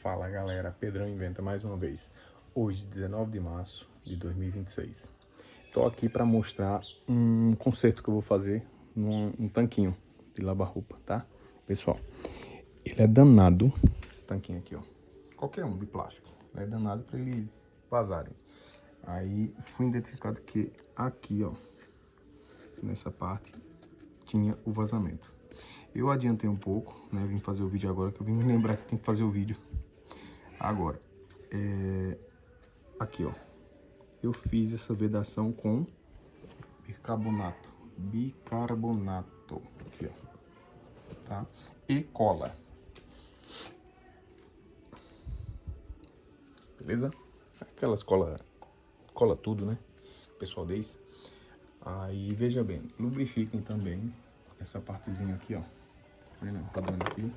Fala galera, Pedrão Inventa mais uma vez. Hoje, 19 de março de 2026. Tô aqui para mostrar um conserto que eu vou fazer num tanquinho de lavar roupa, tá? Pessoal, ele é danado, esse tanquinho aqui, ó. Qualquer um de plástico. Ele é danado para eles vazarem. Aí foi identificado que aqui, ó, nessa parte, tinha o vazamento. Eu adiantei um pouco, né? Vim fazer o vídeo agora, que eu vim me lembrar que tem que fazer o vídeo agora. Aqui, ó. Eu fiz essa vedação com bicarbonato. Aqui, ó. Tá? E cola. Beleza? Aquelas cola tudo, né? O pessoal diz. Aí, veja bem, lubrifiquem também essa partezinha aqui, ó. Tá vendo? Padrão aqui.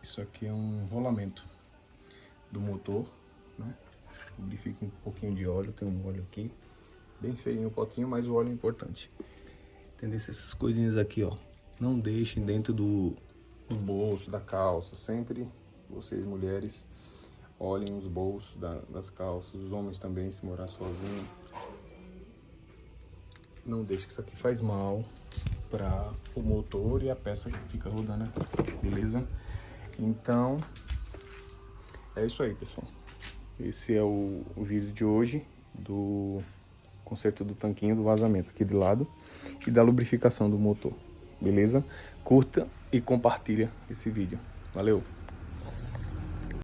Isso aqui é um rolamento do motor, né? Lubrifique um pouquinho de óleo, tem um óleo aqui, bem feinho o potinho, mas o óleo é importante. Entendeu? Essas coisinhas aqui, ó, não deixem dentro do bolso da calça. Sempre vocês mulheres olhem os bolsos das calças, os homens também, se morar sozinho. Não deixe, que isso aqui faz mal para o motor e a peça que fica rodando aqui, beleza? Então, é isso aí, pessoal. Esse é o vídeo de hoje do conserto do tanquinho do vazamento aqui de lado e da lubrificação do motor, beleza? Curta e compartilha esse vídeo. Valeu!